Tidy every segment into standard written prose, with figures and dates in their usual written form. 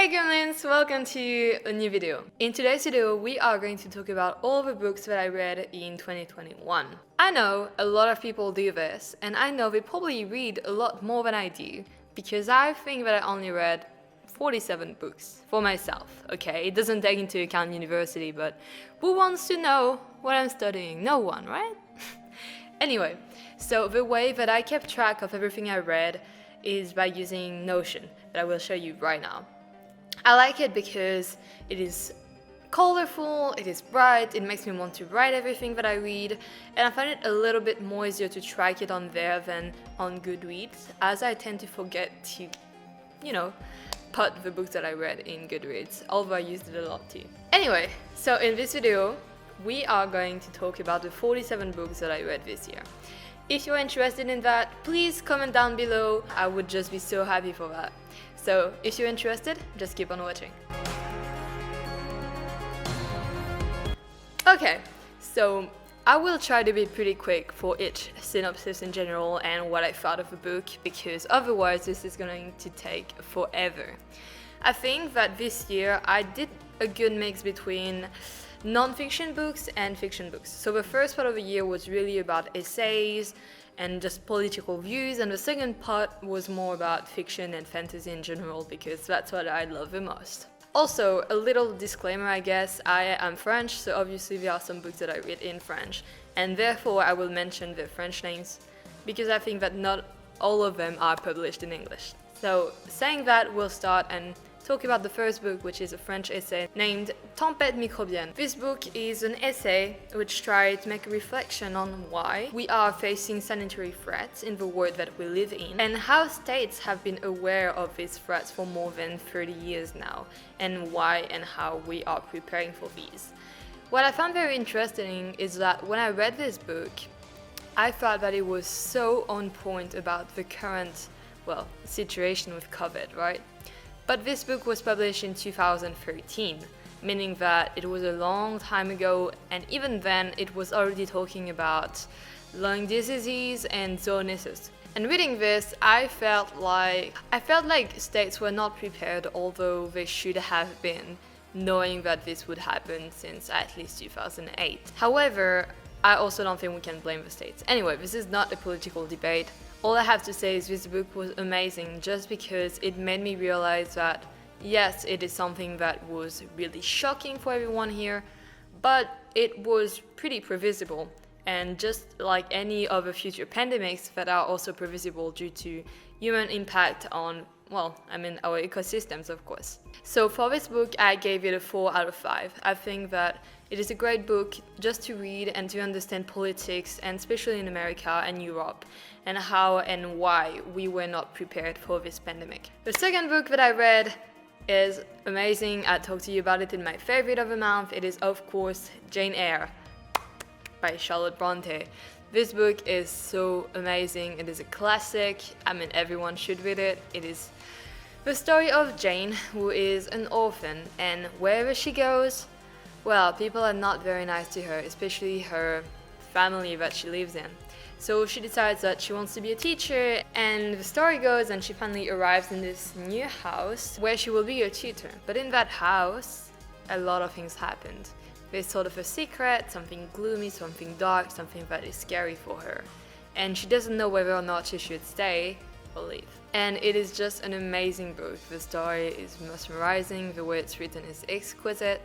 Hey gremlins, welcome to a new video. In today's video, we are going to talk about all the books that I read in 2021. I know a lot of people do this, and I know they probably read a lot more than I do, because I think that I only read 47 books for myself, okay? It doesn't take into account university, but who wants to know what I'm studying? No one, right? Anyway, so the way that I kept track of everything I read is by using Notion, that I will show you right now. I like it because it is colorful, it is bright, it makes me want to write everything that I read, and I find it a little bit more easier to track it on there than on Goodreads, as I tend to forget to, put the books that I read in Goodreads, although I used it a lot too. Anyway, so in this video, we are going to talk about the 47 books that I read this year. If you're interested in that, please comment down below. I would just be so happy for that. So if you're interested, just keep on watching. Okay, so I will try to be pretty quick for each synopsis in general and what I thought of the book, because otherwise this is going to take forever. I think that this year I did a good mix between non-fiction books and fiction books. So the first part of the year was really about essays and just political views, and the second part was more about fiction and fantasy in general, because that's what I love the most. Also, a little disclaimer, I guess, I am French, so obviously there are some books that I read in French, and therefore I will mention the French names, because I think that not all of them are published in English. So, saying that, we'll start and talk about the first book, which is a French essay named Tempêtes microbiennes. This book is an essay which tries to make a reflection on why we are facing sanitary threats in the world that we live in, and how states have been aware of these threats for more than 30 years now, and why and how we are preparing for these. What I found very interesting is that when I read this book, I thought that it was so on point about the current, situation with COVID, right? But this book was published in 2013, meaning that it was a long time ago, and even then it was already talking about lung diseases and zoonosis. And reading this, I felt like states were not prepared, although they should have been, knowing that this would happen since at least 2008. However, I also don't think we can blame the states. Anyway, this is not a political debate. All I have to say is this book was amazing just because it made me realize that, yes, it is something that was really shocking for everyone here, but it was pretty previsible, and just like any other future pandemics that are also previsible due to human impact on, our ecosystems, of course. So for this book, I gave it a 4 out of 5. I think that it is a great book just to read and to understand politics, and especially in America and Europe, and how and why we were not prepared for this pandemic. The second book that I read is amazing. I talked to you about it in my favorite of the month. It is, of course, Jane Eyre by Charlotte Bronte. This book is so amazing. It is a classic. Everyone should read it. It is the story of Jane, who is an orphan, and wherever she goes, people are not very nice to her, especially her family that she lives in. So she decides that she wants to be a teacher, and the story goes, and she finally arrives in this new house where she will be a tutor. But in that house, a lot of things happened. There's sort of a secret, something gloomy, something dark, something that is scary for her. And she doesn't know whether or not she should stay or leave. And it is just an amazing book. The story is mesmerizing, the way it's written is exquisite.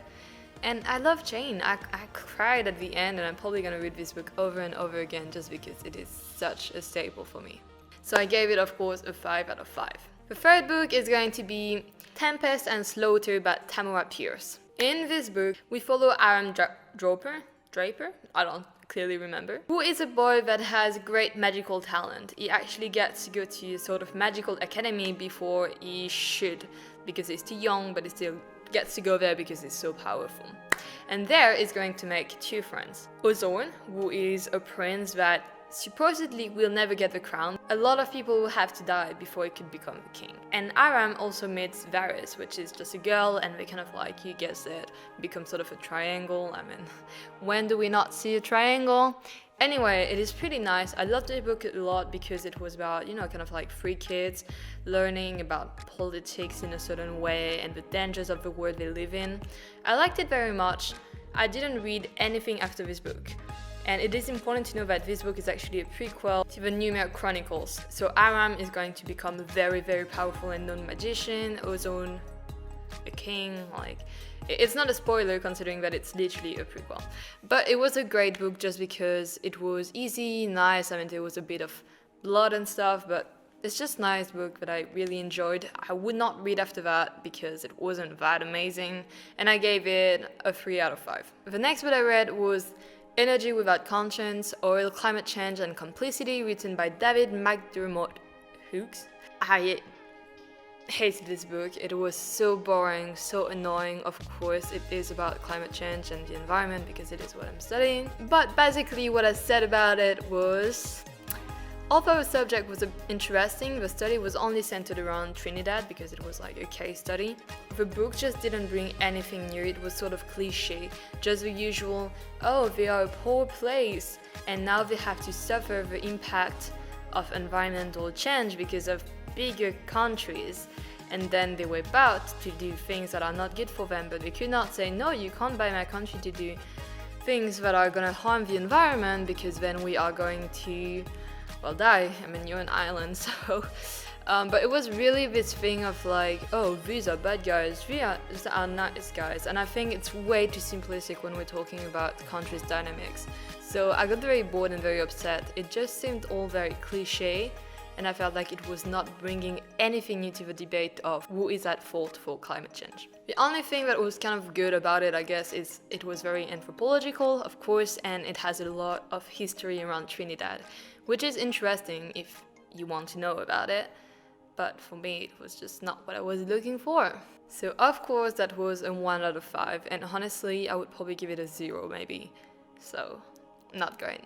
And I love Jane. I cried at the end, and I'm probably going to read this book over and over again just because it is such a staple for me. So I gave it, of course, a 5 out of 5. The third book is going to be Tempest and Slaughter by Tamora Pierce. In this book, we follow Aaron Draper, I don't clearly remember, who is a boy that has great magical talent. He actually gets to go to a sort of magical academy before he should, because he's too young, but he still gets to go there because he's so powerful. And there is going to make 2 friends. Ozorn, who is a prince that supposedly will never get the crown. A lot of people will have to die before he could become the king. And Aram also meets Varys, which is just a girl, and they kind of like, you guessed it, become sort of a triangle. I mean, when do we not see a triangle? Anyway, it is pretty nice. I loved the book a lot because it was about, kind of like 3 kids learning about politics in a certain way and the dangers of the world they live in. I liked it very much. I didn't read anything after this book. And it is important to know that this book is actually a prequel to the Numer Chronicles. So Aram is going to become a very, very powerful and known magician, Ozone, a king, like... It's not a spoiler considering that it's literally a prequel. But it was a great book just because it was easy, nice, I mean there was a bit of blood and stuff, but it's just a nice book that I really enjoyed. I would not read after that because it wasn't that amazing, and I gave it a 3 out of 5. The next book I read was Energy Without Conscience, Oil, Climate Change and Complicity, written by David McDermott Hughes. I hated this book. It was so boring, so annoying. Of course, it is about climate change and the environment because it is what I'm studying. But basically what I said about it was, although the subject was interesting, the study was only centered around Trinidad because it was like a case study. The book just didn't bring anything new. It was sort of cliche, just the usual, oh, they are a poor place and now they have to suffer the impact of environmental change because of bigger countries, and then they were about to do things that are not good for them, but they could not say, no, you can't buy my country to do things that are gonna harm the environment because then we are going to, well, die. I mean, you're an island, so... but it was really this thing of like, oh, these are bad guys, these are nice guys, and I think it's way too simplistic when we're talking about countries' dynamics. So I got very bored and very upset. It just seemed all very cliche, and I felt like it was not bringing anything new to the debate of who is at fault for climate change. The only thing that was kind of good about it, I guess, is it was very anthropological, of course, and it has a lot of history around Trinidad, which is interesting if you want to know about it, but for me it was just not what I was looking for. So of course that was a 1 out of 5, and honestly I would probably give it a 0 maybe, so not great.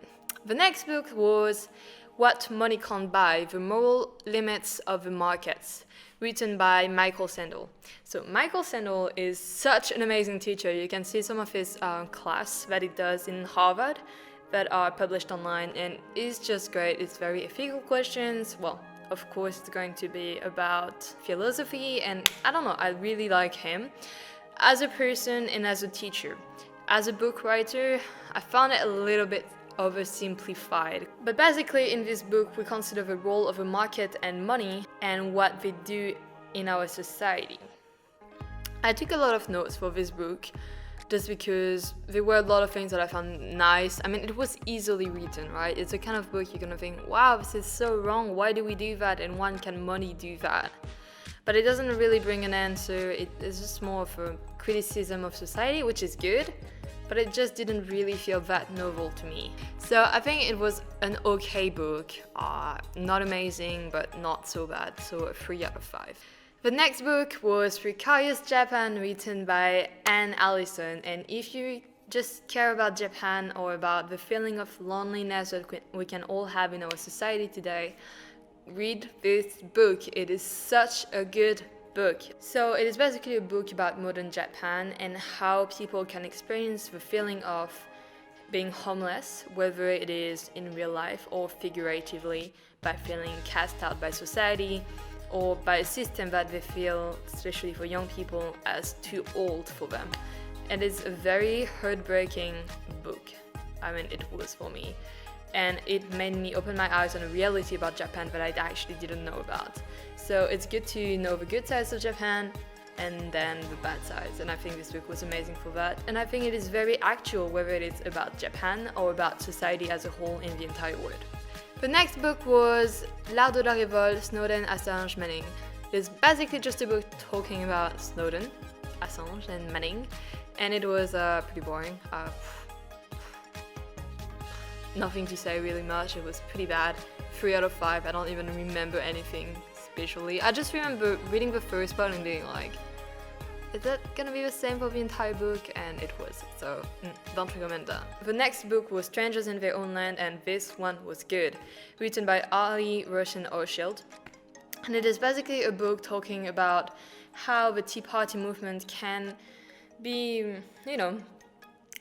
The next book was What Money Can't Buy, The Moral Limits of the Markets, written by Michael Sandel. So Michael Sandel is such an amazing teacher. You can see some of his class that he does in Harvard that are published online, and it's just great. It's very ethical questions. Well, of course it's going to be about philosophy, and I don't know, I really like him as a person and as a teacher. As a book writer, I found it a little bit oversimplified. But basically in this book we consider the role of the market and money and what they do in our society. I took a lot of notes for this book just because there were a lot of things that I found nice. I mean, it was easily written, right? It's a kind of book you're gonna think, wow, this is so wrong, why do we do that, and why can money do that? But it doesn't really bring an answer. It is just more of a criticism of society, which is good, but it just didn't really feel that novel to me. So I think it was an okay book, not amazing, but not so bad, so a 3 out of 5. The next book was Precarious Japan, written by Anne Allison, and if you just care about Japan or about the feeling of loneliness that we can all have in our society today, read this book. It is such a good book. So it is basically a book about modern Japan and how people can experience the feeling of being homeless, whether it is in real life or figuratively, by feeling cast out by society or by a system that they feel, especially for young people, as too old for them. And it's a very heartbreaking book. I mean, it was for me. And it made me open my eyes on a reality about Japan that I actually didn't know about. So it's good to know the good sides of Japan and then the bad sides. And I think this book was amazing for that. And I think it is very actual, whether it is about Japan or about society as a whole in the entire world. The next book was L'Art de la Révolte, Snowden, Assange, Mourning. It's basically just a book talking about Snowden, Assange, and Mourning. And it was pretty boring. Nothing to say really much. It was pretty bad. 3 out of 5. I don't even remember anything spatially. I just remember reading the first part and being like, is that gonna be the same for the entire book? And it was, so don't recommend that. The next book was Strangers in Their Own Land, and this one was good. Written by Ali Russian Orshield. And it is basically a book talking about how the Tea Party movement can be,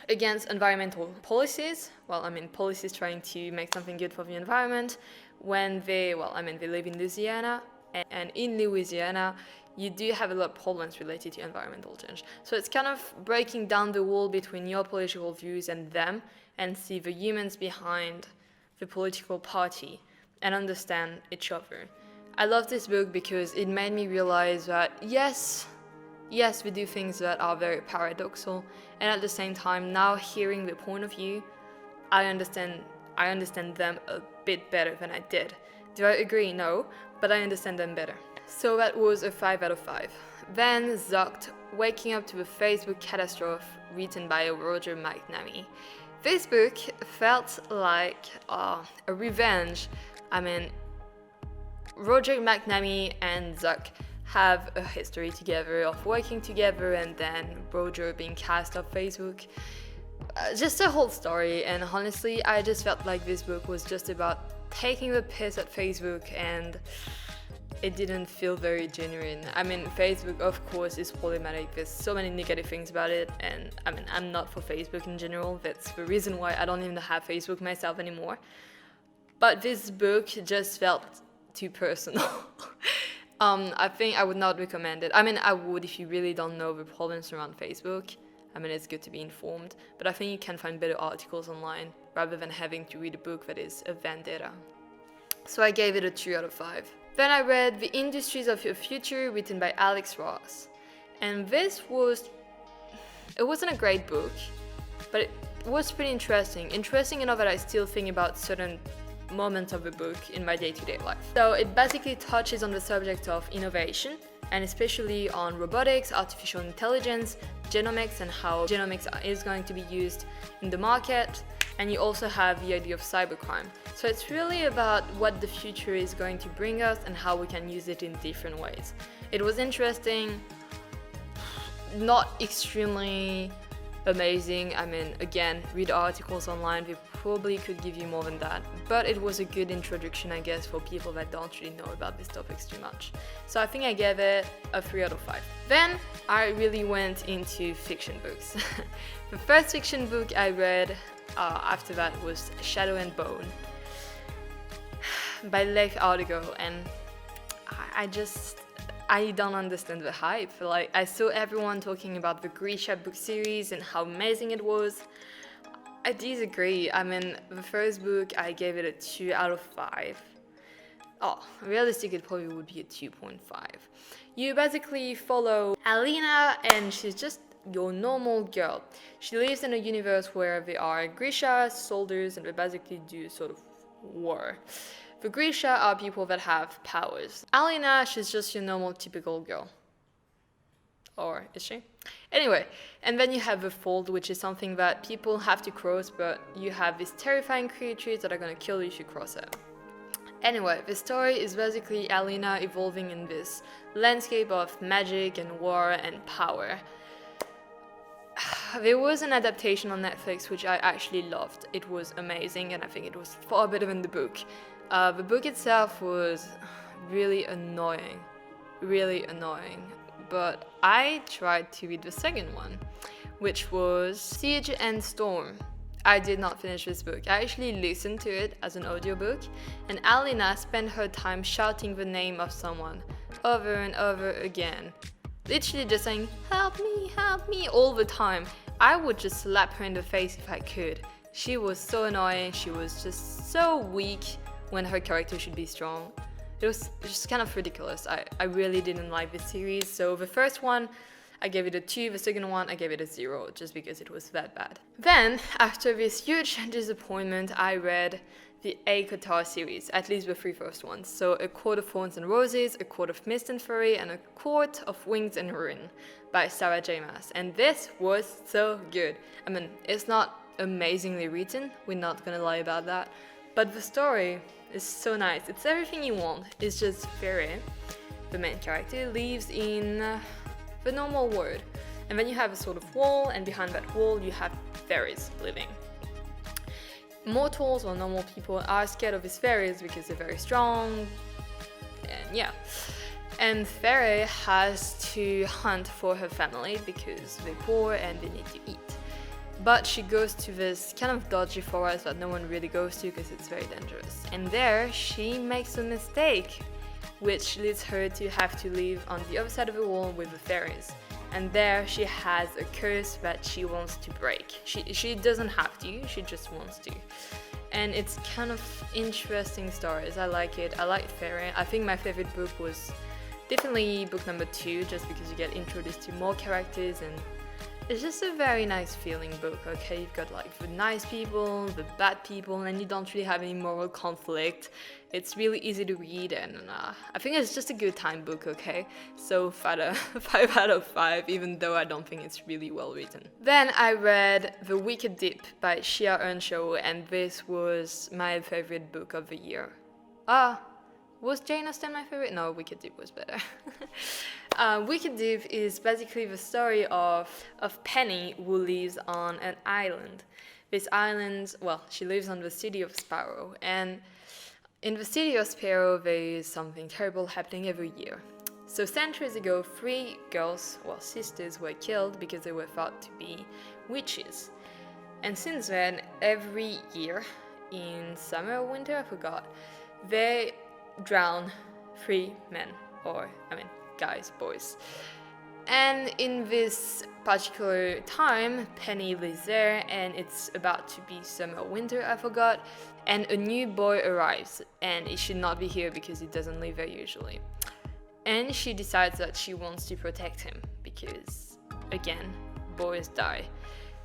against environmental policies. Well, policies trying to make something good for the environment when they live in Louisiana. And in Louisiana, you do have a lot of problems related to environmental change. So it's kind of breaking down the wall between your political views and them, and see the humans behind the political party and understand each other. I love this book because it made me realize that yes, we do things that are very paradoxical, and at the same time, now hearing the point of view, I understand them a bit better than I did. Do I agree? No, but I understand them better. So that was a 5 out of 5. Then Zucked, Waking Up to the Facebook Catastrophe, written by Roger McNamee. This book felt like a revenge. Roger McNamee and Zuck have a history together of working together, and then Roger being cast off Facebook. Just a whole story, and honestly, I just felt like this book was just about taking the piss at Facebook, and it didn't feel very genuine. Facebook, of course, is problematic. There's so many negative things about it, and I'm not for Facebook in general. That's the reason why I don't even have Facebook myself anymore. But this book just felt too personal. I think I would not recommend it. I would if you really don't know the problems around Facebook. It's good to be informed, but I think you can find better articles online rather than having to read a book that is a vendetta. So I gave it a 2 out of 5. Then I read The Industries of Your Future, written by Alex Ross. And it wasn't a great book, but it was pretty interesting. Interesting enough that I still think about certain moments of the book in my day-to-day life. So it basically touches on the subject of innovation, and especially on robotics, artificial intelligence, genomics, and how genomics is going to be used in the market. And you also have the idea of cybercrime. So it's really about what the future is going to bring us and how we can use it in different ways. It was interesting, not extremely amazing. Again, read articles online, they probably could give you more than that. But it was a good introduction, I guess, for people that don't really know about these topics too much. So I think I gave it a 3 out of 5. Then I really went into fiction books. The first fiction book I read after that was Shadow and Bone by Leif Artigo, and I don't understand the hype. I saw everyone talking about the Grisha book series and how amazing it was. I disagree. The first book, I gave it a 2 out of 5. Realistic, it probably would be a 2.5. You basically follow Alina, and she's just your normal girl. She lives in a universe where there are Grisha soldiers, and they basically do sort of war. The Grisha are people that have powers. Alina, she's just your normal typical girl. Or is she? Anyway, and then you have the Fold, which is something that people have to cross, but you have these terrifying creatures that are gonna kill you if you cross it. Anyway, the story is basically Alina evolving in this landscape of magic and war and power. There was an adaptation on Netflix which I actually loved. It was amazing, and I think it was far better than the book. The book itself was really annoying, but I tried to read the second one, which was Siege and Storm. I did not finish this book. I actually listened to it as an audiobook, and Alina spent her time shouting the name of someone over and over again. Literally just saying, help me, all the time. I would just slap her in the face if I could. She was so annoying, she was just so weak when her character should be strong. It was just kind of ridiculous. I really didn't like this series. So the first one, I gave it a 2, the second one, I gave it a 0, just because it was that bad. Then, after this huge disappointment, I read the Eyre series, at least the 3 first ones. So A Court of Thorns and Roses, A Court of Mist and Fury, and A Court of Wings and Ruin by Sarah J. Maas. And this was so good. It's not amazingly written, we're not gonna lie about that, but the story is so nice. It's everything you want. It's just Fury, the main character, lives in the normal world. And then you have a sort of wall, and behind that wall you have fairies living. Mortals or normal people are scared of these fairies because they're very strong, and yeah. And Fairy has to hunt for her family because they're poor and they need to eat. But she goes to this kind of dodgy forest that no one really goes to because it's very dangerous. And there she makes a mistake, which leads her to have to live on the other side of the wall with the fairies. And there she has a curse that she wants to break. She doesn't have to, she just wants to. And it's kind of interesting stories. I like it. I like Fairy. I think my favorite book was definitely book number 2, just because you get introduced to more characters and it's just a very nice feeling book, okay? You've got like the nice people, the bad people, and you don't really have any moral conflict. It's really easy to read, and I think it's just a good time book, okay? So 5 out of 5, even though I don't think it's really well written. Then I read The Wicked Deep by Shia Earnshaw, and this was my favorite book of the year. Was Jane Austen my favorite? No, Wicked Deep was better. Wicked Deep is basically the story of Penny, who lives on an island. This island, well, she lives on the city of Sparrow, and in the city of Sparrow there is something terrible happening every year. So centuries ago, 3 girls, well, sisters, were killed because they were thought to be witches. And since then, every year, in summer or winter, I forgot, they drown 3 men, guys, boys. And in this particular time, Penny lives there, and it's about to be summer or winter, I forgot, and a new boy arrives, and he should not be here because he doesn't live there usually. And she decides that she wants to protect him because, again, boys die.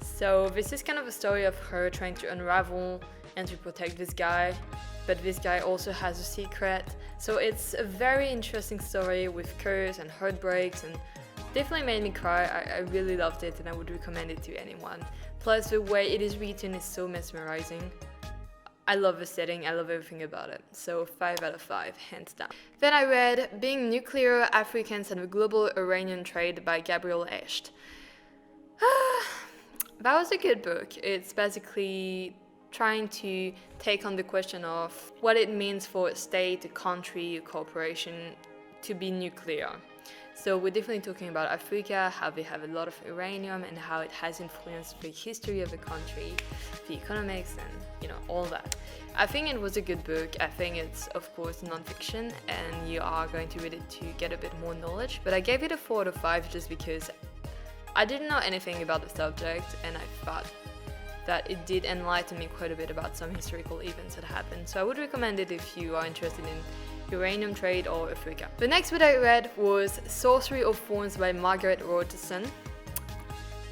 So this is kind of a story of her trying to unravel and to protect this guy, but this guy also has a secret. So it's a very interesting story with curse and heartbreaks, and definitely made me cry. I really loved it, and I would recommend it to anyone. Plus the way it is written is so mesmerizing. I love the setting, I love everything about it. So 5 out of 5, hands down. Then I read Being Nuclear, Africans and the Global Uranium Trade by Gabriel Escht. That was a good book. It's basically trying to take on the question of what it means for a state, a country, a corporation to be nuclear. So we're definitely talking about Africa, how they have a lot of uranium and how it has influenced the history of the country, the economics, and all that. I think it was a good book. I think it's of course non-fiction and you are going to read it to get a bit more knowledge, but I gave it a 4 out of 5 just because I didn't know anything about the subject, and I thought that it did enlighten me quite a bit about some historical events that happened. So I would recommend it if you are interested in uranium trade or Africa. The next book I read was Sorcery of Thorns by Margaret Rogerson.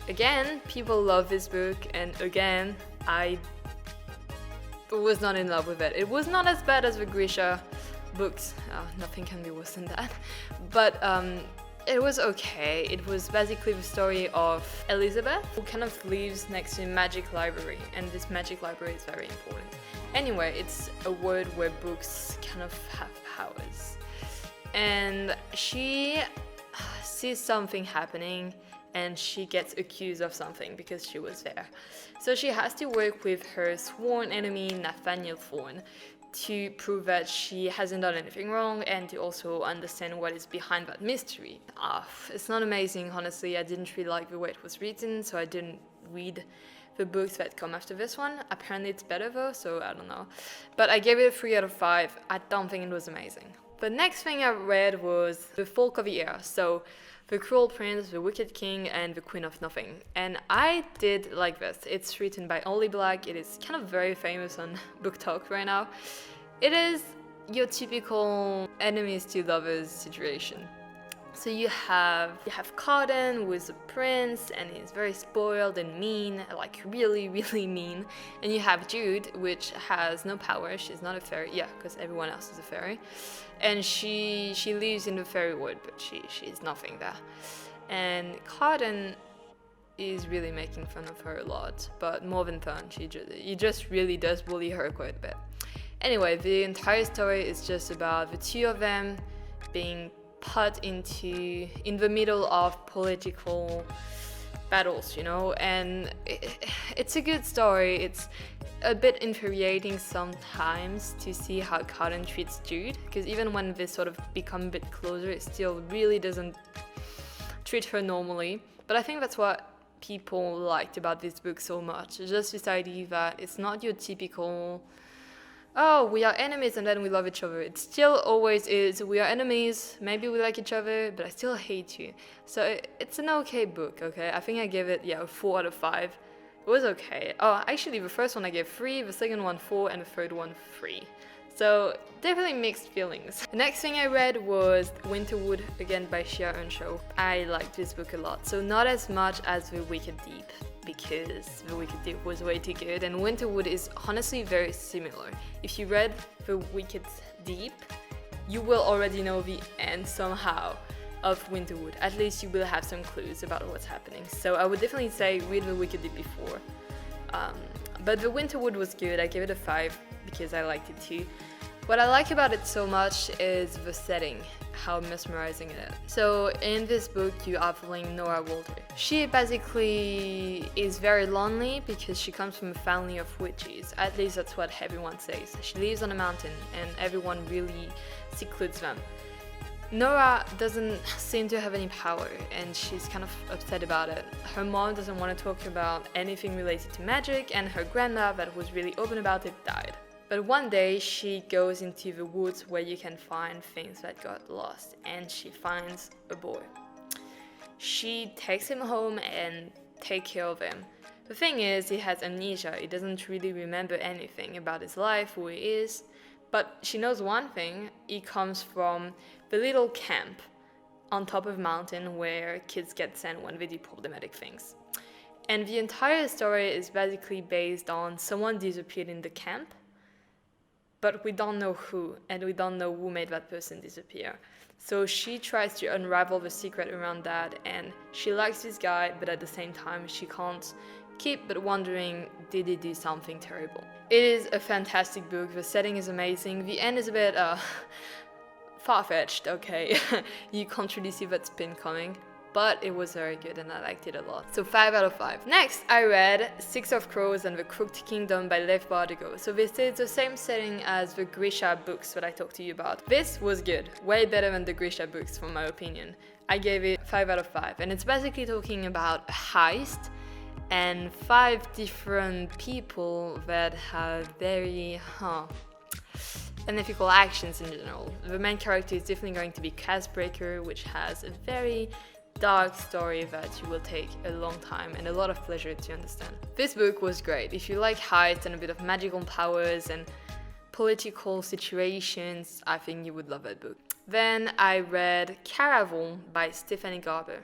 Again, people love this book, and again, I was not in love with it. It was not as bad as the Grisha books. Nothing can be worse than that. But it was okay. It was basically the story of Elizabeth, who kind of lives next to a magic library, and this magic library is very important. Anyway, it's a world where books kind of have powers. And she sees something happening, and she gets accused of something because she was there. So she has to work with her sworn enemy, Nathaniel Thorne, to prove that she hasn't done anything wrong and to also understand what is behind that mystery. It's not amazing, honestly. I didn't really like the way it was written, so I didn't read the books that come after this one. Apparently it's better though, so I don't know. But I gave it a 3 out of 5. I don't think it was amazing. The next thing I read was The Folk of Eyre, so The Cruel Prince, The Wicked King, and The Queen of Nothing. And I did like this. It's written by Ollie Black. It is kind of very famous on Book Talk right now. It is your typical enemies to lovers situation. So you have Carden, who is a prince, and he's very spoiled and mean, like really, really mean. And you have Jude, which has no power. She's not a fairy. Yeah, because everyone else is a fairy. And she lives in the fairy world, but she's nothing there. And Carden is really making fun of her a lot, but more than fun, he just really does bully her quite a bit. Anyway, the entire story is just about the two of them being put in the middle of political battles, you know, and it's a good story. It's a bit infuriating sometimes to see how Cotton treats Jude, because even when they sort of become a bit closer, it still really doesn't treat her normally. But I think that's what people liked about this book so much. Just this idea that it's not your typical, oh, we are enemies and then we love each other. It still always is, we are enemies, maybe we like each other, but I still hate you. So it's an okay book, okay? I think I gave it, a 4 out of 5. It was okay. Oh, actually, the first one I gave 3, the second one 4, and the third one 3. So definitely mixed feelings. The next thing I read was Winterwood, again by Shia Earnshaw. I liked this book a lot, so not as much as The Wicked Deep, because The Wicked Deep was way too good, and Winterwood is honestly very similar. If you read The Wicked Deep, you will already know the end somehow of Winterwood. At least you will have some clues about what's happening. So I would definitely say read The Wicked Deep before. But The Winterwood was good. I gave it a 5 because I liked it too. What I like about it so much is the setting, how mesmerizing it is. So in this book you are following Nora Walter. She basically is very lonely because she comes from a family of witches. At least that's what everyone says. She lives on a mountain and everyone really secludes them. Nora doesn't seem to have any power and she's kind of upset about it. Her mom doesn't want to talk about anything related to magic, and her grandma, that was really open about it, died. But one day she goes into the woods where you can find things that got lost, and she finds a boy. She takes him home and takes care of him. The thing is, he has amnesia. He doesn't really remember anything about his life, who he is. But she knows one thing: he comes from the little camp on top of a mountain where kids get sent when they do problematic things. And the entire story is basically based on someone disappeared in the camp, but we don't know who, and we don't know who made that person disappear. So she tries to unravel the secret around that, and she likes this guy, but at the same time she can't keep but wondering, did he do something terrible? It is a fantastic book. The setting is amazing. The end is a bit far-fetched, okay. You can't really see that spin coming, but it was very good and I liked it a lot. So 5 out of 5. Next, I read Six of Crows and the Crooked Kingdom by Lev Bardugo. So this is the same setting as the Grisha books that I talked to you about. This was good, way better than the Grisha books from my opinion. I gave it 5 out of 5, and it's basically talking about a heist and 5 different people that have very unethical actions in general. The main character is definitely going to be Casbreaker, which has a very dark story that you will take a long time and a lot of pleasure to understand. This book was great. If you like heists and a bit of magical powers and political situations, I think you would love that book. Then I read Caraval by Stephanie Garber.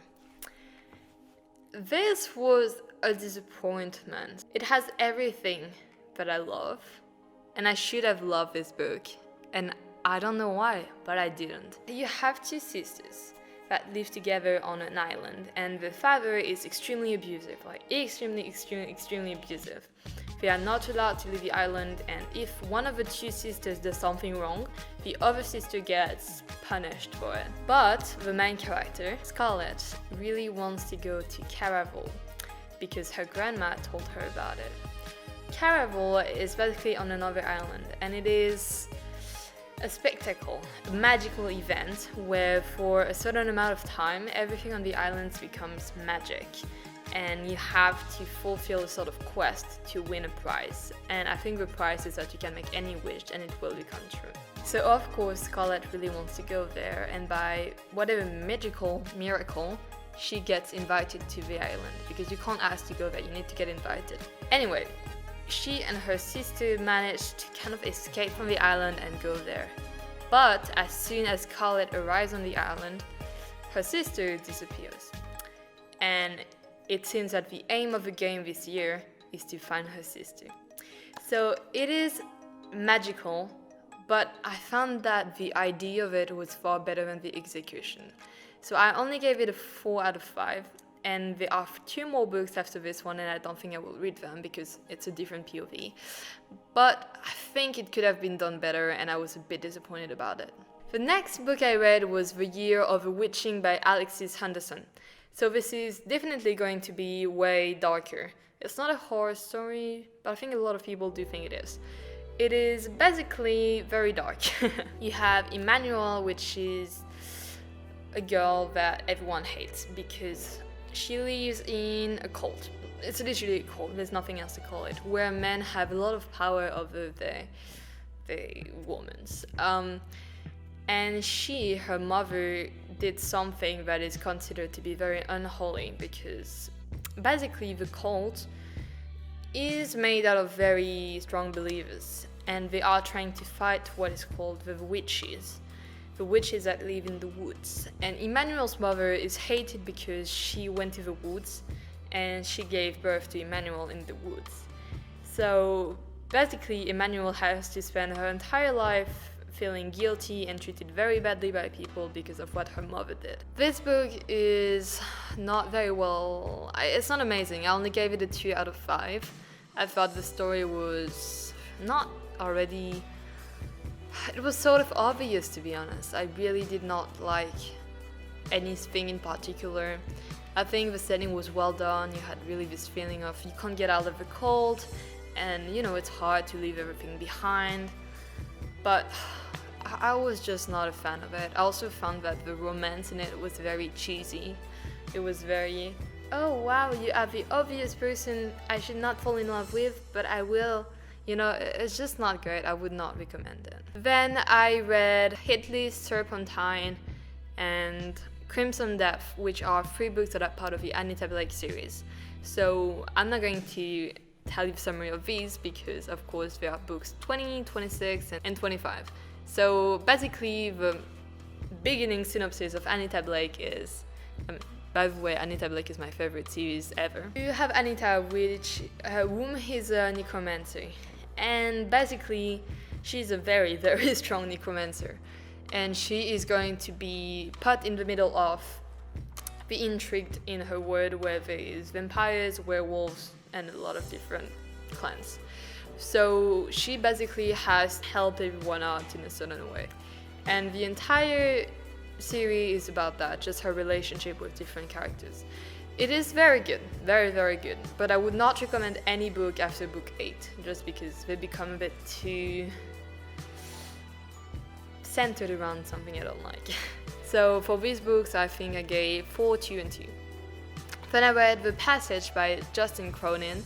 This was a disappointment. It has everything that I love, and I should have loved this book, and I don't know why, but I didn't. You have 2 sisters that live together on an island, and the father is extremely abusive, like extremely abusive. They are not allowed to leave the island, and if one of the 2 sisters does something wrong, the other sister gets punished for it. But the main character, Scarlett, really wants to go to Caraval because her grandma told her about it. Caraval is basically on another island, and it is a spectacle, a magical event where for a certain amount of time everything on the islands becomes magic, and you have to fulfill a sort of quest to win a prize. And I think the prize is that you can make any wish and it will become true. So of course Scarlett really wants to go there, and by whatever magical miracle she gets invited to the island, because you can't ask to go there, you need to get invited. Anyway, she and her sister manage to kind of escape from the island and go there. But as soon as Scarlett arrives on the island, her sister disappears. And it seems that the aim of the game this year is to find her sister. So it is magical, but I found that the idea of it was far better than the execution. So I only gave it a 4 out of 5. And there are 2 more books after this one, and I don't think I will read them because it's a different POV. But I think it could have been done better, and I was a bit disappointed about it. The next book I read was The Year of a Witching by Alexis Henderson. So this is definitely going to be way darker. It's not a horror story, but I think a lot of people do think it is. It is basically very dark. You have Emmanuel, which is a girl that everyone hates because she lives in a cult. It's literally a cult, there's nothing else to call it, where men have a lot of power over the women. And her mother, did something that is considered to be very unholy because basically the cult is made out of very strong believers and they are trying to fight what is called the witches that live in the woods. And Emmanuel's mother is hated because she went to the woods and she gave birth to Emmanuel in the woods. So basically Emmanuel has to spend her entire life feeling guilty and treated very badly by people because of what her mother did. This book is not very well, it's not amazing. I only gave it a 2 out of 5. I thought the story was not already, it was sort of obvious, to be honest. I really did not like anything in particular. I think the setting was well done. You had really this feeling of you can't get out of the cold and it's hard to leave everything behind. But I was just not a fan of it. I also found that the romance in it was very cheesy. It was very, oh wow, you are the obvious person I should not fall in love with, but I will. It's just not great. I would not recommend it. Then I read Hitley's Serpentine and Crimson Death, which are 3 books that are part of the Anita Blake series. So I'm not going to tell you the summary of these because of course there are books 20, 26 and 25. So basically the beginning synopsis of Anita Blake is, by the way, Anita Blake is my favorite series ever. You have Anita, whom is a necromancer, and basically she's a very, very strong necromancer, and she is going to be put in the middle of the intrigue in her world where there is vampires, werewolves, and a lot of different clans. So she basically has helped everyone out in a certain way. And the entire series is about that, just her relationship with different characters. It is very good, very, very good. But I would not recommend any book after book 8, just because they become a bit too centered around something I don't like. So for these books, I think I gave 4, 2, and 2. Then I read The Passage by Justin Cronin.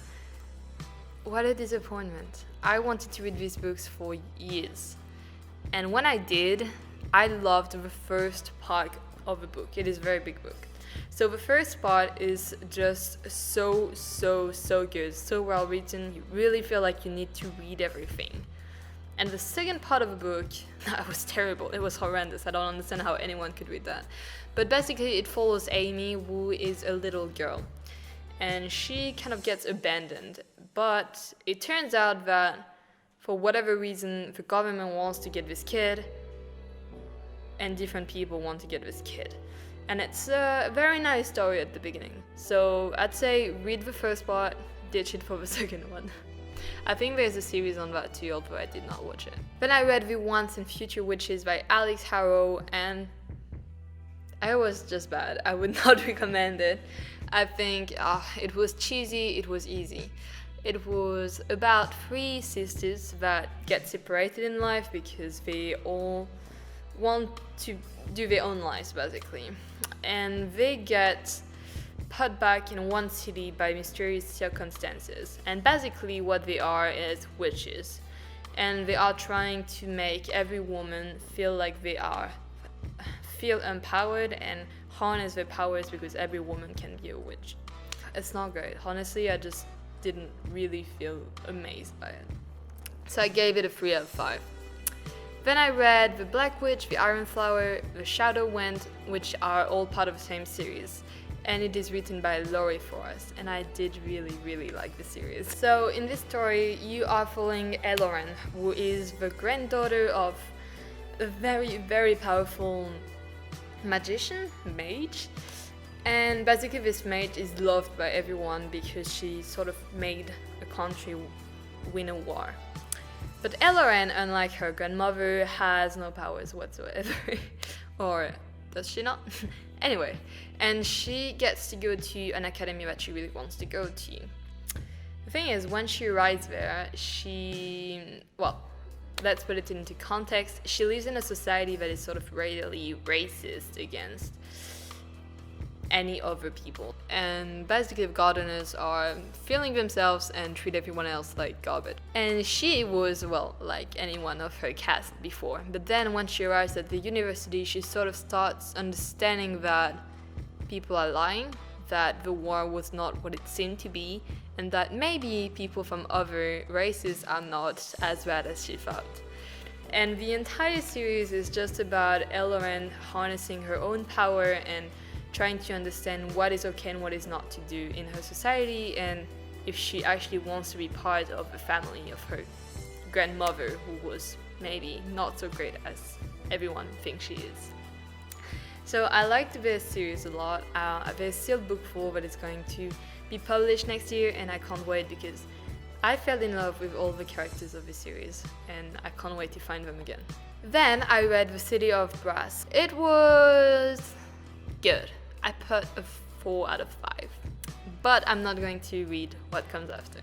What a disappointment. I wanted to read these books for years. And when I did, I loved the first part of the book. It is a very big book. So the first part is just so good, so well written. You really feel like you need to read everything. And the second part of the book, that was terrible. It was horrendous. I don't understand how anyone could read that. But basically it follows Amy, who is a little girl. And she kind of gets abandoned. But it turns out that for whatever reason, the government wants to get this kid, and different people want to get this kid. And it's a very nice story at the beginning. So I'd say read the first part, ditch it for the second one. I think there's a series on that too, although I did not watch it. Then I read The Once and Future Witches by Alex Harrow, and it was just bad. I would not recommend it. I think it was cheesy, it was easy. It was about 3 sisters that get separated in life because they all want to do their own lives, basically. And they get put back in one city by mysterious circumstances. And basically what they are is witches. And they are trying to make every woman feel like feel empowered and harness their powers because every woman can be a witch. It's not great. Honestly, I just didn't really feel amazed by it. So I gave it a 3 out of 5. Then I read The Black Witch, The Iron Flower, The Shadow Wind, which are all part of the same series. And it is written by Laurie Forrest, and I did really like the series. So in this story, you are following Eloren, who is the granddaughter of a very powerful mage. And basically this mage is loved by everyone because she sort of made a country win a war. But Elloren, unlike her grandmother, has no powers whatsoever. Or does she not? Anyway, and she gets to go to an academy that she really wants to go to. The thing is, when she arrives there, let's put it into context. She lives in a society that is sort of really racist against any other people. And basically the gardeners are feeling themselves and treat everyone else like garbage. And she was, like anyone of her caste before. But then when she arrives at the university, she sort of starts understanding that people are lying, that the war was not what it seemed to be, and that maybe people from other races are not as bad as she thought. And the entire series is just about Elloren harnessing her own power and trying to understand what is okay and what is not to do in her society, and if she actually wants to be part of the family of her grandmother, who was maybe not so great as everyone thinks she is. So I liked this series a lot. There's still book 4 that is going to be published next year, and I can't wait because I fell in love with all the characters of the series, and I can't wait to find them again. Then I read The City of Brass. It was good. I put a 4 out of 5, but I'm not going to read what comes after.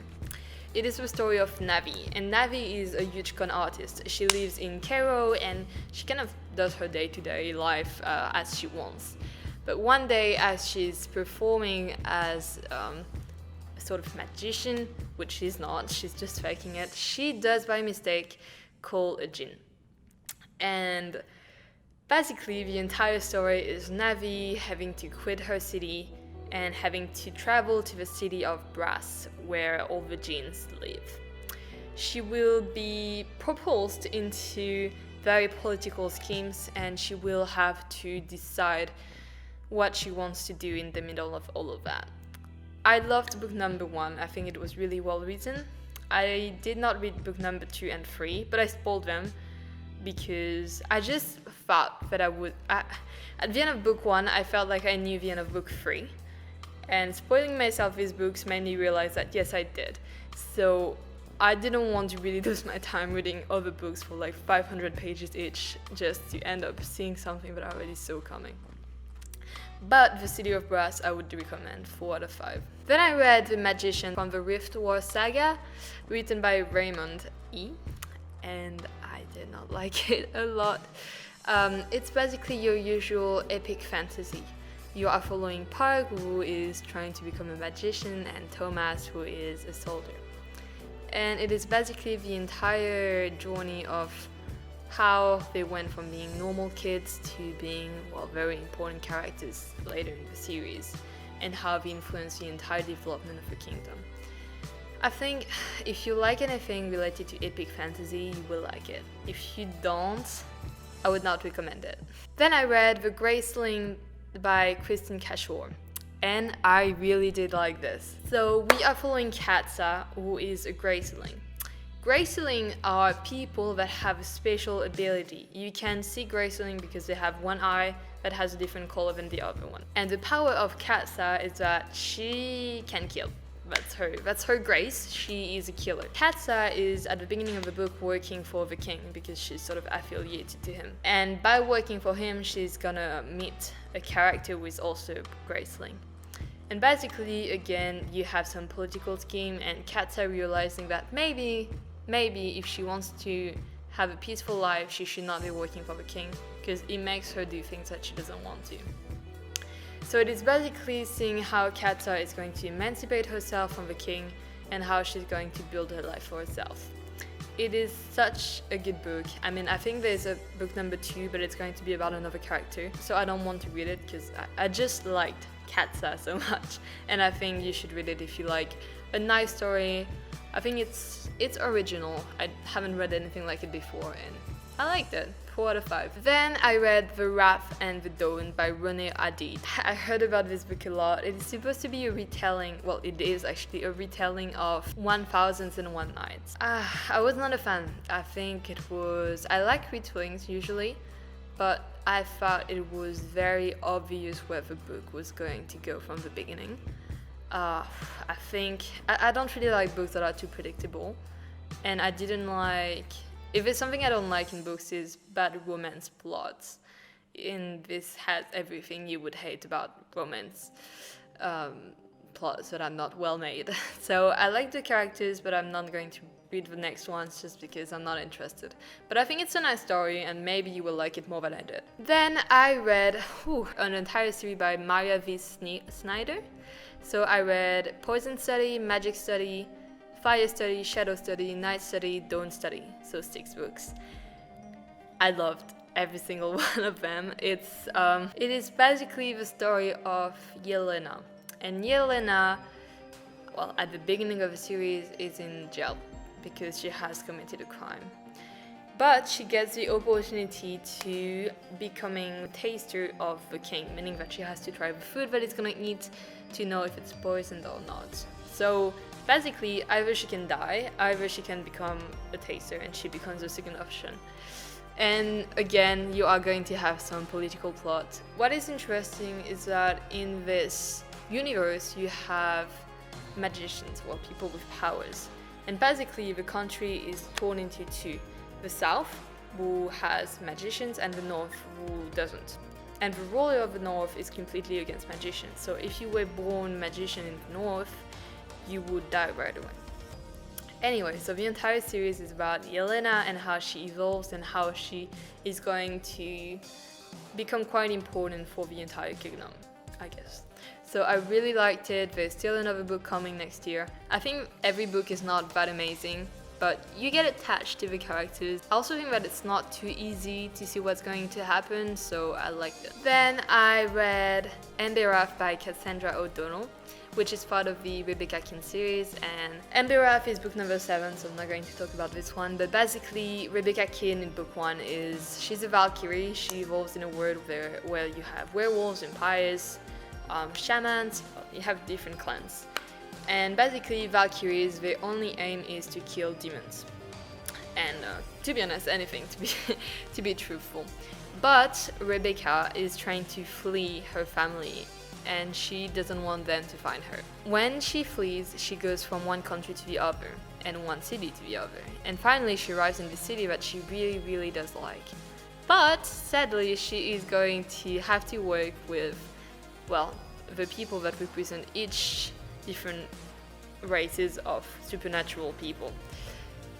It is the story of Navi, and Navi is a huge con artist. She lives in Cairo, and she kind of does her day-to-day life as she wants. But one day, as she's performing as a sort of magician, which she's not, she's just faking it, she does by mistake call a djinn. And basically, the entire story is Navi having to quit her city and having to travel to the city of Brass, where all the jinns live. She will be propulsed into very political schemes, and she will have to decide what she wants to do in the middle of all of that. I loved book number 1. I think it was really well written. I did not read book number 2 and 3, but I spoiled them because I just thought that I would. At the end of book 1, I felt like I knew the end of book 3. And spoiling myself these books made me realize that yes, I did. So I didn't want to really lose my time reading other books for like 500 pages each just to end up seeing something that I already saw coming. But The City of Brass I would recommend, 4 out of 5. Then I read The Magician from the Riftwar saga, written by Raymond E. And I did not like it a lot. It's basically your usual epic fantasy. You are following Park, who is trying to become a magician, and Thomas, who is a soldier. And it is basically the entire journey of how they went from being normal kids to being, very important characters later in the series, and how they influenced the entire development of the kingdom. I think if you like anything related to epic fantasy, you will like it. If you don't, I would not recommend it. Then I read The Graceling by Kristen Cashore, and I really did like this. So we are following Katsa, who is a Graceling. Graceling are people that have a special ability. You can see Graceling because they have one eye that has a different color than the other one. And the power of Katsa is that she can kill. That's her grace. She is a killer. Katsa is at the beginning of the book working for the king because she's sort of affiliated to him. And by working for him, she's gonna meet a character who is also Graceling. And basically, again, you have some political scheme, and Katsa realizing that maybe if she wants to have a peaceful life, she should not be working for the king because it makes her do things that she doesn't want to. So it is basically seeing how Katsa is going to emancipate herself from the king and how she's going to build her life for herself. It is such a good book. I mean, I think there's a book number 2, but it's going to be about another character. So I don't want to read it because I just liked Katsa so much. And I think you should read it if you like a nice story. I think it's original. I haven't read anything like it before, and I liked it. 4 out of 5. Then I read The Wrath and the Dawn by Rene Hadid. I heard about this book a lot. It is supposed to be a retelling, it is actually a retelling of 1001 Nights. I was not a fan. I like retellings usually, but I thought it was very obvious where the book was going to go from the beginning. I don't really like books that are too predictable, And I didn't like... If there's something I don't like in books is bad romance plots. And this has everything you would hate about romance plots that are not well made. So I like the characters, but I'm not going to read the next ones just because I'm not interested. But I think it's a nice story, and maybe you will like it more than I did. Then I read an entire series by Maria V. Snyder. So I read Poison Study, Magic Study, Fire Study, Shadow Study, Night Study, Dawn Study. So 6 books. I loved every single one of them. It is basically the story of Yelena. And Yelena, well, at the beginning of the series, is in jail because she has committed a crime. But she gets the opportunity to becoming a taster of the king, meaning that she has to try the food that it's gonna eat to know if it's poisoned or not. So basically, either she can die, either she can become a taster, and she becomes the second option. And again, you are going to have some political plot. What is interesting is that in this universe, you have magicians, or people with powers. And basically, the country is torn into 2. The South, who has magicians, and the North, who doesn't. And the ruler of the North is completely against magicians. So if you were born magician in the North, you would die right away. Anyway, so the entire series is about Yelena and how she evolves and how she is going to become quite important for the entire kingdom, I guess. So I really liked it. There's still another book coming next year. I think every book is not that amazing, but you get attached to the characters. I also think that it's not too easy to see what's going to happen, so I liked it. Then I read Emberath by Cassandra O'Donnell, which is part of the Rebecca Kean series, and Emberath is book number 7, so I'm not going to talk about this one, but basically Rebecca Kean in book 1 she's a Valkyrie. She evolves in a world where you have werewolves, vampires, shamans, you have different clans. And basically Valkyries, their only aim is to kill demons. And to be honest, anything to be truthful. But Rebecca is trying to flee her family, and she doesn't want them to find her. When she flees, she goes from one country to the other, and one city to the other. And finally she arrives in the city that she really, really does like. But sadly, she is going to have to work with, well, the people that represent each different races of supernatural people.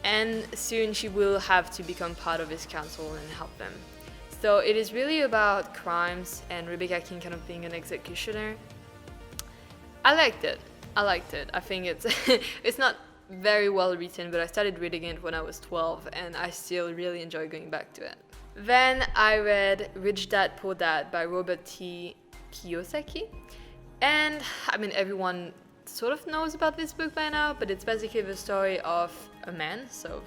And soon she will have to become part of this council and help them. So it is really about crimes and Rebecca Kean kind of being an executioner. I liked it. I think it's not very well written, but I started reading it when I was 12 and I still really enjoy going back to it. Then I read Rich Dad Poor Dad by Robert T. Kiyosaki. And I mean, everyone sort of knows about this book by now, but it's basically the story of a man, so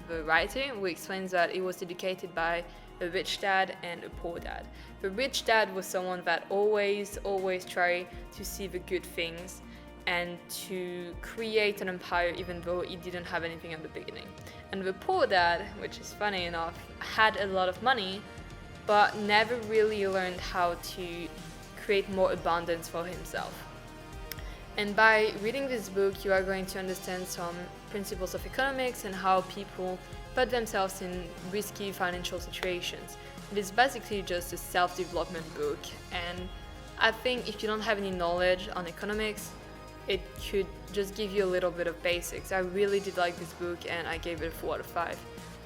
the writer, who explains that he was educated by a rich dad and a poor dad. The rich dad was someone that always tried to see the good things and to create an empire even though he didn't have anything at the beginning. And the poor dad, which is funny enough, had a lot of money but never really learned how to create more abundance for himself. And by reading this book, you are going to understand some principles of economics and how people put themselves in risky financial situations. It is basically just a self-development book, and I think if you don't have any knowledge on economics, it could just give you a little bit of basics. I really did like this book and I gave it a 4 out of 5.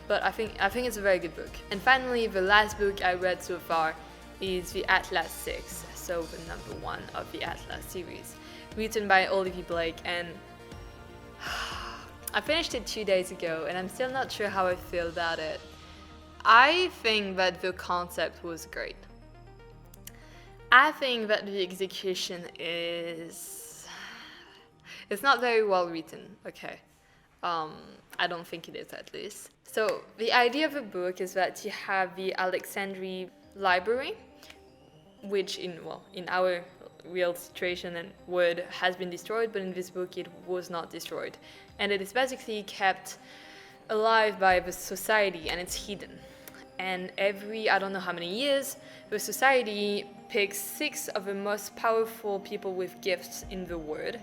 But I think it's a very good book. And finally, the last book I read so far is the Atlas 6, so the number 1 of the Atlas series, written by Olivia Blake, and I finished it 2 days ago and I'm still not sure how I feel about it. I think that the concept was great. I think that the execution it's not very well written, okay. I don't think it is, at least. So the idea of the book is that you have the Alexandria library, which in our real situation and world has been destroyed, but in this book it was not destroyed. And it is basically kept alive by the society, and it's hidden. And every, I don't know how many years, the society picks 6 of the most powerful people with gifts in the world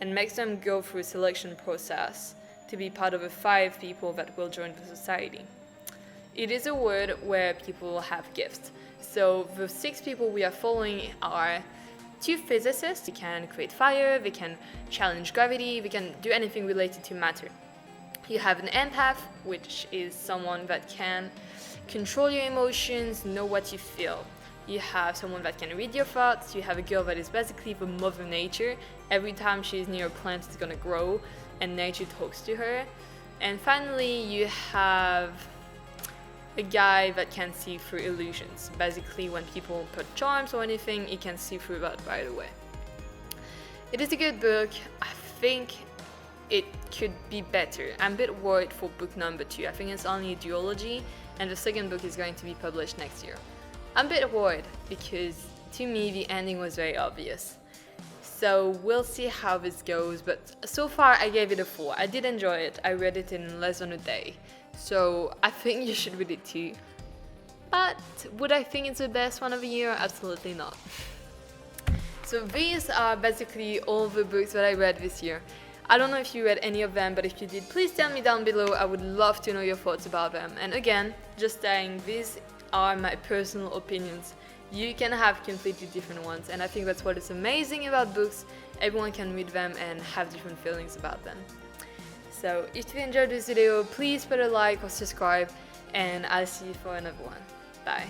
and makes them go through a selection process to be part of the 5 people that will join the society. It is a world where people have gifts. So the 6 people we are following are 2 physicists. They can create fire, they can challenge gravity, they can do anything related to matter. You have an empath, which is someone that can control your emotions, know what you feel. You have someone that can read your thoughts. You have a girl that is basically the mother nature. Every time she's near a plant, it's gonna grow, and nature talks to her. And finally, you have a guy that can see through illusions. Basically, when people put charms or anything, he can see through that right away. It is a good book. I think it could be better. I'm a bit worried for book number 2. I think it's only a duology, and the second book is going to be published next year. I'm a bit worried because to me the ending was very obvious. So we'll see how this goes, but so far I gave it a 4. I did enjoy it. I read it in less than a day. So I think you should read it too. But would I think it's the best one of the year? Absolutely not. So these are basically all the books that I read this year. I don't know if you read any of them, but if you did, please tell me down below. I would love to know your thoughts about them. And again, just saying, these are my personal opinions. You can have completely different ones, and I think that's what is amazing about books. Everyone can read them and have different feelings about them. So if you enjoyed this video, please put a like or subscribe, and I'll see you for another one. Bye.